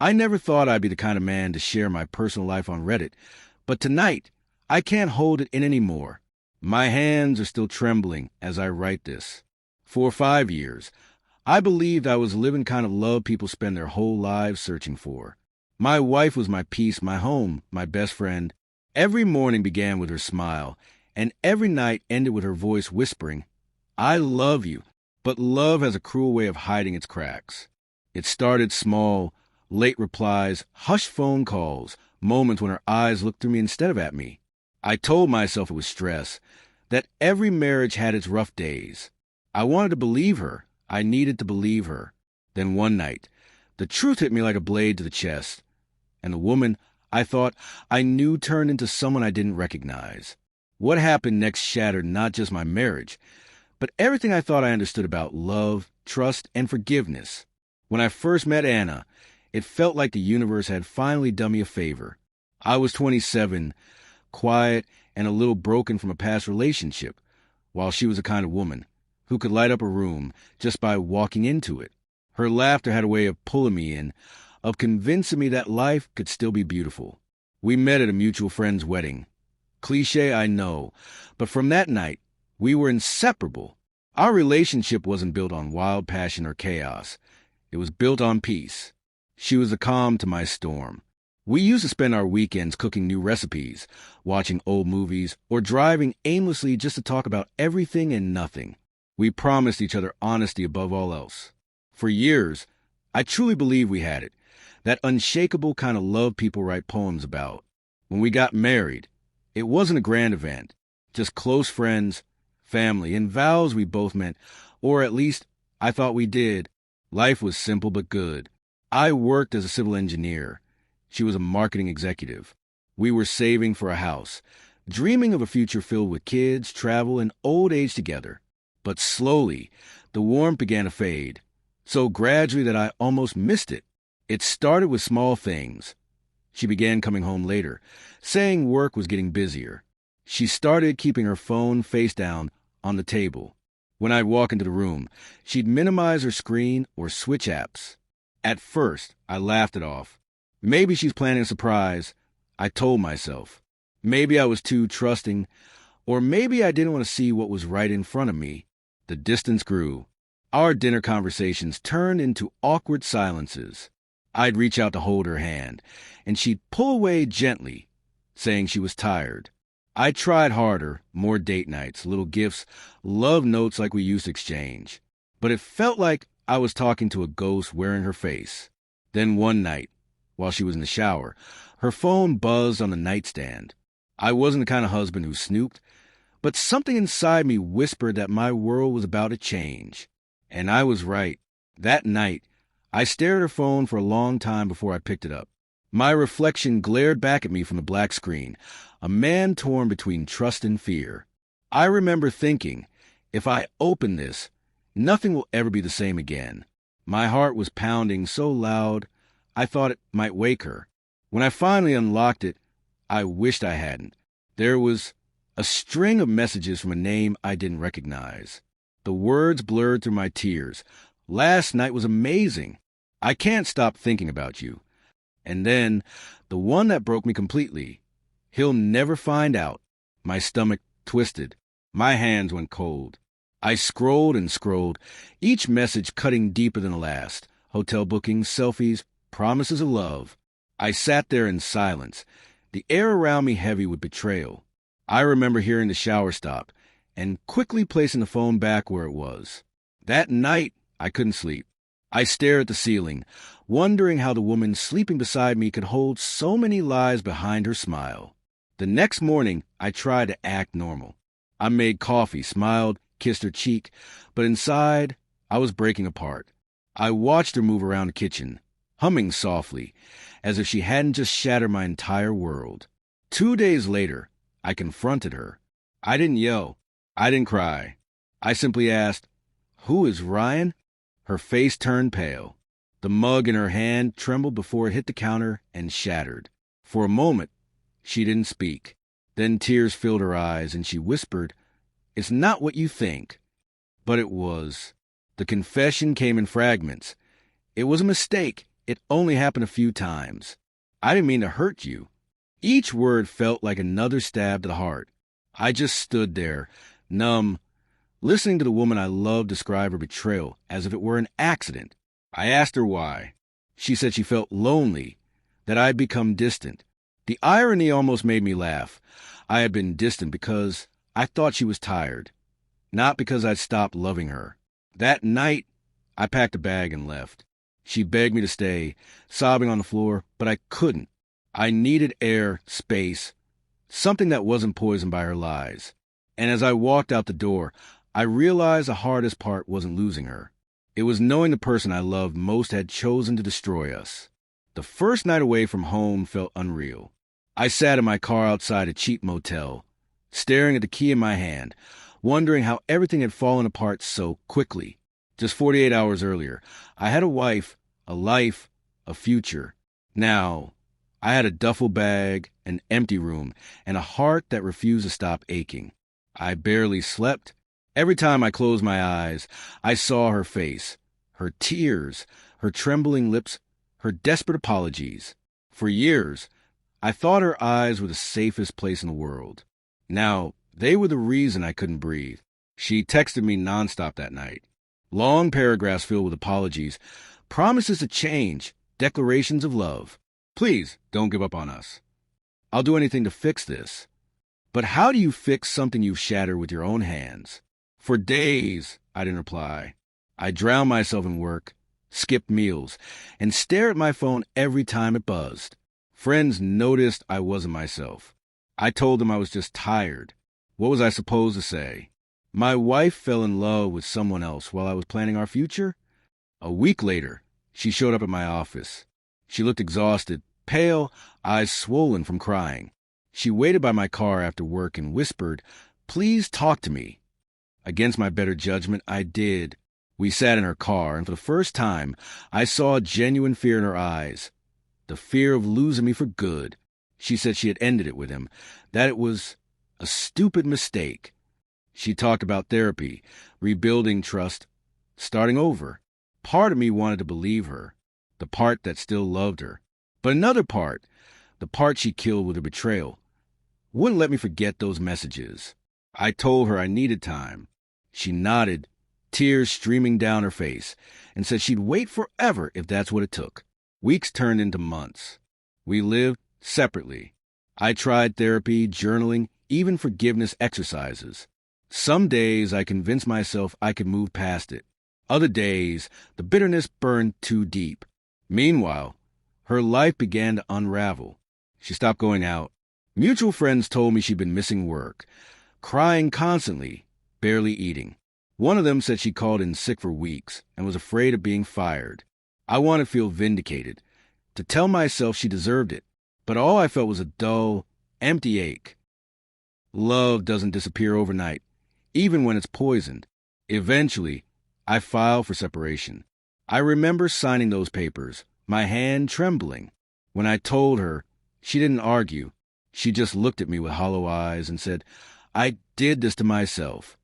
I never thought I'd be the kind of man to share my personal life on Reddit, but tonight, I can't hold it in anymore. My hands are still trembling as I write this. For 5 years, I believed I was the living kind of love people spend their whole lives searching for. My wife was my peace, my home, my best friend. Every morning began with her smile, and every night ended with her voice whispering, "I love you." But love has a cruel way of hiding its cracks. It started small, late replies, hushed phone calls, moments when her eyes looked through me instead of at me. I told myself it was stress, that every marriage had its rough days. I wanted to believe her. I needed to believe her. Then one night, the truth hit me like a blade to the chest, and the woman I thought I knew turned into someone I didn't recognize. What happened next shattered not just my marriage, but everything I thought I understood about love, trust, and forgiveness. When I first met Anna, it felt like the universe had finally done me a favor. I was 27, quiet, and a little broken from a past relationship, while she was the kind of woman who could light up a room just by walking into it. Her laughter had a way of pulling me in, of convincing me that life could still be beautiful. We met at a mutual friend's wedding. Cliché, I know, but from that night, we were inseparable. Our relationship wasn't built on wild passion or chaos. It was built on peace. She was the calm to my storm. We used to spend our weekends cooking new recipes, watching old movies, or driving aimlessly just to talk about everything and nothing. We promised each other honesty above all else. For years, I truly believed we had it, that unshakable kind of love people write poems about. When we got married, it wasn't a grand event, just close friends, family, and vows we both meant, or at least I thought we did. Life was simple but good. I worked as a civil engineer. She was a marketing executive. We were saving for a house, dreaming of a future filled with kids, travel, and old age together. But slowly, the warmth began to fade, so gradually that I almost missed it. It started with small things. She began coming home later, saying work was getting busier. She started keeping her phone face down on the table. When I'd walk into the room, she'd minimize her screen or switch apps. At first, I laughed it off. Maybe she's planning a surprise, I told myself. Maybe I was too trusting, or maybe I didn't want to see what was right in front of me. The distance grew. Our dinner conversations turned into awkward silences. I'd reach out to hold her hand, and she'd pull away gently, saying she was tired. I tried harder, more date nights, little gifts, love notes like we used to exchange. But it felt like I was talking to a ghost wearing her face. Then one night, while she was in the shower, her phone buzzed on the nightstand. I wasn't the kind of husband who snooped, but something inside me whispered that my world was about to change. And I was right. That night, I stared at her phone for a long time before I picked it up. My reflection glared back at me from the black screen, a man torn between trust and fear. I remember thinking, if I open this, nothing will ever be the same again. My heart was pounding so loud, I thought it might wake her. When I finally unlocked it, I wished I hadn't. There was a string of messages from a name I didn't recognize. The words blurred through my tears. Last night was amazing. I can't stop thinking about you. And then, the one that broke me completely. He'll never find out. My stomach twisted. My hands went cold. I scrolled and scrolled, each message cutting deeper than the last. Hotel bookings, selfies, promises of love. I sat there in silence, the air around me heavy with betrayal. I remember hearing the shower stop and quickly placing the phone back where it was. That night, I couldn't sleep. I stared at the ceiling, wondering how the woman sleeping beside me could hold so many lies behind her smile. The next morning, I tried to act normal. I made coffee, smiled, kissed her cheek, but inside, I was breaking apart. I watched her move around the kitchen, humming softly, as if she hadn't just shattered my entire world. 2 days later, I confronted her. I didn't yell. I didn't cry. I simply asked, "Who is Ryan?" Her face turned pale. The mug in her hand trembled before it hit the counter and shattered. For a moment, she didn't speak. Then tears filled her eyes, and she whispered, "It's not what you think." But it was. The confession came in fragments. It was a mistake. it only happened a few times. I didn't mean to hurt you." Each word felt like another stab to the heart. I just stood there, numb, listening to the woman I loved describe her betrayal as if it were an accident. I asked her why. She said she felt lonely, that I'd become distant. The irony almost made me laugh. I had been distant because I thought she was tired, not because I'd stopped loving her. That night, I packed a bag and left. She begged me to stay, sobbing on the floor, but I couldn't. I needed air, space, something that wasn't poisoned by her lies. And as I walked out the door, I realized the hardest part wasn't losing her. It was knowing the person I loved most had chosen to destroy us. The first night away from home felt unreal. I sat in my car outside a cheap motel, staring at the key in my hand, wondering how everything had fallen apart so quickly. Just 48 hours earlier, I had a wife, a life, a future. Now, I had a duffel bag, an empty room, and a heart that refused to stop aching. I barely slept. Every time I closed my eyes, I saw her face, her tears, her trembling lips, her desperate apologies. For years, I thought her eyes were the safest place in the world. Now, they were the reason I couldn't breathe. She texted me nonstop that night. Long paragraphs filled with apologies, promises to change, declarations of love. "Please, don't give up on us. I'll do anything to fix this." But how do you fix something you've shattered with your own hands? For days, I didn't reply. I drowned myself in work, skipped meals, and stared at my phone every time it buzzed. Friends noticed I wasn't myself. I told them I was just tired. What was I supposed to say? My wife fell in love with someone else while I was planning our future? A week later, she showed up at my office. She looked exhausted, pale, eyes swollen from crying. She waited by my car after work and whispered, "Please talk to me." Against my better judgment, I did. We sat in her car, and for the first time, I saw genuine fear in her eyes. The fear of losing me for good. She said she had ended it with him, that it was a stupid mistake. She talked about therapy, rebuilding trust, starting over. Part of me wanted to believe her, the part that still loved her. But another part, the part she killed with her betrayal, wouldn't let me forget those messages. I told her I needed time. She nodded, tears streaming down her face, and said she'd wait forever if that's what it took. Weeks turned into months. We lived separately. I tried therapy, journaling, even forgiveness exercises. Some days I convinced myself I could move past it. Other days, the bitterness burned too deep. Meanwhile, her life began to unravel. She stopped going out. Mutual friends told me she'd been missing work, crying constantly, barely eating. One of them said she called in sick for weeks and was afraid of being fired. I wanted to feel vindicated, to tell myself she deserved it, but all I felt was a dull, empty ache. Love doesn't disappear overnight, even when it's poisoned. Eventually, I filed for separation. I remember signing those papers, my hand trembling. When I told her, she didn't argue. She just looked at me with hollow eyes and said, "I did this to myself."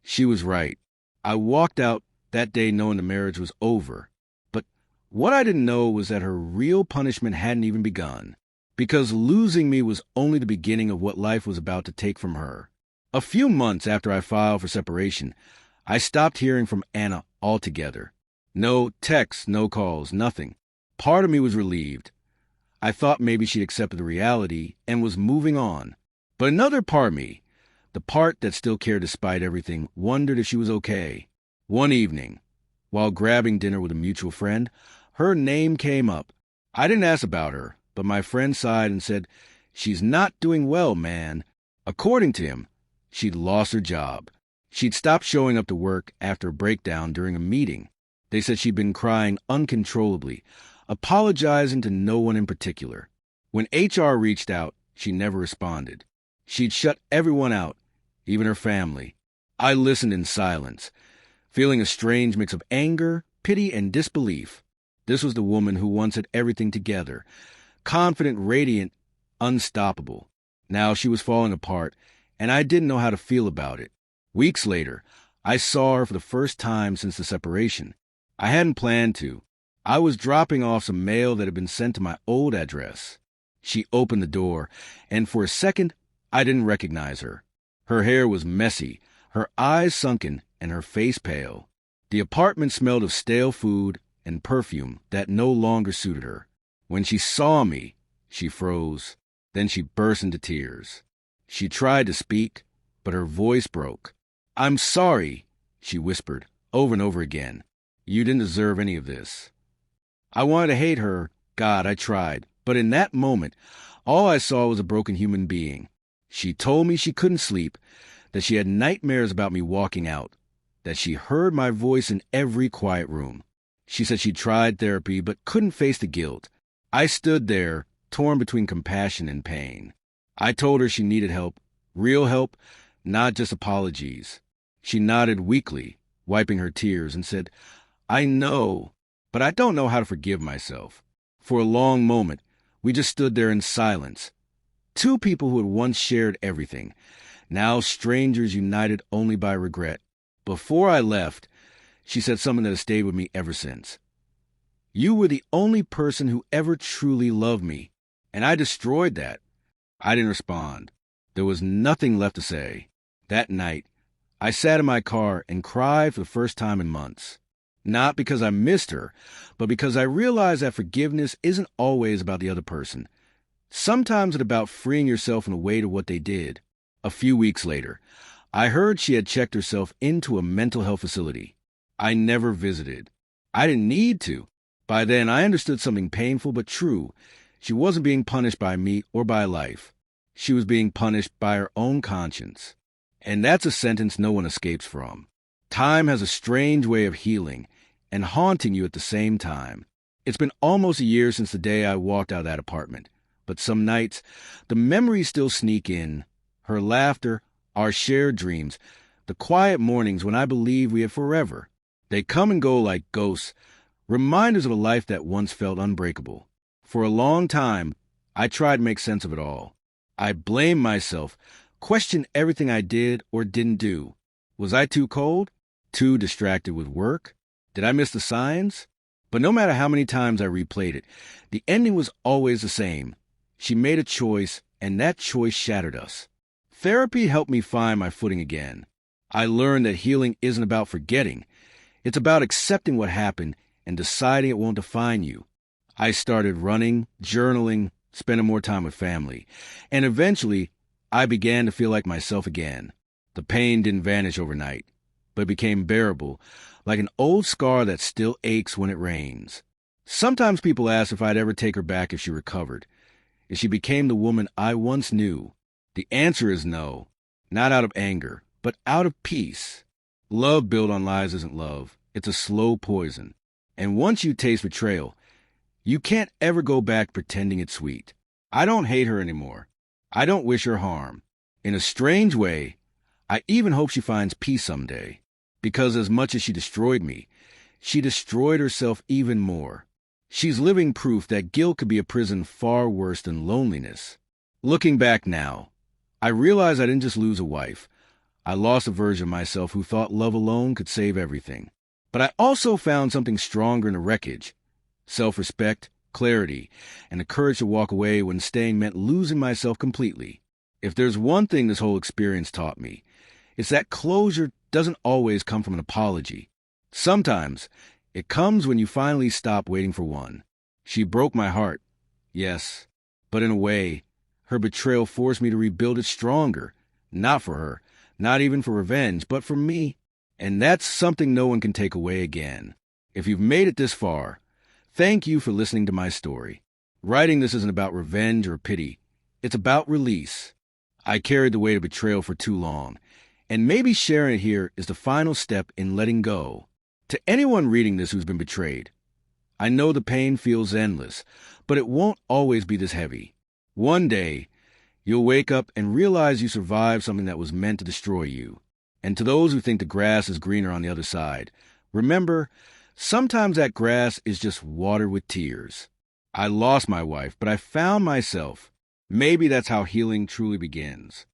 She was right. I walked out that day knowing the marriage was over. But what I didn't know was that her real punishment hadn't even begun, because losing me was only the beginning of what life was about to take from her. A few months after I filed for separation, I stopped hearing from Anna altogether. No texts, no calls, nothing. Part of me was relieved. I thought maybe she'd accepted the reality and was moving on. But another part of me, the part that still cared despite everything, wondered if she was okay. One evening, while grabbing dinner with a mutual friend, her name came up. I didn't ask about her, but my friend sighed and said, "She's not doing well, man." According to him, she'd lost her job. She'd stopped showing up to work after a breakdown during a meeting. They said she'd been crying uncontrollably, apologizing to no one in particular. When HR reached out, she never responded. She'd shut everyone out, even her family. I listened in silence, feeling a strange mix of anger, pity, and disbelief. This was the woman who once had everything together, confident, radiant, unstoppable. Now she was falling apart, and I didn't know how to feel about it. Weeks later, I saw her for the first time since the separation. I hadn't planned to. I was dropping off some mail that had been sent to my old address. She opened the door, and for a second, I didn't recognize her. Her hair was messy, her eyes sunken, and her face pale. The apartment smelled of stale food and perfume that no longer suited her. When she saw me, she froze. Then she burst into tears. She tried to speak, but her voice broke. "I'm sorry," she whispered over and over again. "You didn't deserve any of this." I wanted to hate her. God, I tried. But in that moment, all I saw was a broken human being. She told me she couldn't sleep, that she had nightmares about me walking out, that she heard my voice in every quiet room. She said she tried therapy but couldn't face the guilt. I stood there, torn between compassion and pain. I told her she needed help, real help, not just apologies. She nodded weakly, wiping her tears, and said, "I know, but I don't know how to forgive myself." For a long moment, we just stood there in silence. Two people who had once shared everything, now strangers united only by regret. Before I left, she said something that has stayed with me ever since. "You were the only person who ever truly loved me, and I destroyed that." I didn't respond. There was nothing left to say. That night, I sat in my car and cried for the first time in months. Not because I missed her, but because I realized that forgiveness isn't always about the other person. Sometimes it's about freeing yourself in the weight of what they did. A few weeks later, I heard she had checked herself into a mental health facility. I never visited. I didn't need to. By then, I understood something painful but true. She wasn't being punished by me or by life. She was being punished by her own conscience. And that's a sentence no one escapes from. Time has a strange way of healing and haunting you at the same time. It's been almost a year since the day I walked out of that apartment. But some nights, the memories still sneak in. Her laughter, our shared dreams, the quiet mornings when I believed we had forever. They come and go like ghosts, reminders of a life that once felt unbreakable. For a long time, I tried to make sense of it all. I blamed myself, questioned everything I did or didn't do. Was I too cold? Too distracted with work? Did I miss the signs? But no matter how many times I replayed it, the ending was always the same. She made a choice, and that choice shattered us. Therapy helped me find my footing again. I learned that healing isn't about forgetting. It's about accepting what happened and deciding it won't define you. I started running, journaling, spending more time with family, and eventually, I began to feel like myself again. The pain didn't vanish overnight, but became bearable, like an old scar that still aches when it rains. Sometimes people ask if I'd ever take her back if she recovered, if she became the woman I once knew. The answer is no, not out of anger, but out of peace. Love built on lies isn't love. It's a slow poison. And once you taste betrayal, you can't ever go back pretending it's sweet. I don't hate her anymore. I don't wish her harm. In a strange way, I even hope she finds peace someday. Because as much as she destroyed me, she destroyed herself even more. She's living proof that guilt could be a prison far worse than loneliness. Looking back now, I realize I didn't just lose a wife. I lost a version of myself who thought love alone could save everything. But I also found something stronger in the wreckage. Self-respect, clarity, and the courage to walk away when staying meant losing myself completely. If there's one thing this whole experience taught me, it's that closure doesn't always come from an apology. Sometimes it comes when you finally stop waiting for one. She broke my heart, yes, but in a way, her betrayal forced me to rebuild it stronger. Not for her, not even for revenge, but for me. And that's something no one can take away again. If you've made it this far, thank you for listening to my story. Writing this isn't about revenge or pity. It's about release. I carried the weight of betrayal for too long, and maybe sharing it here is the final step in letting go. To anyone reading this who's been betrayed, I know the pain feels endless, but it won't always be this heavy. One day, you'll wake up and realize you survived something that was meant to destroy you. And to those who think the grass is greener on the other side, remember, sometimes that grass is just watered with tears. I lost my wife, but I found myself. Maybe that's how healing truly begins.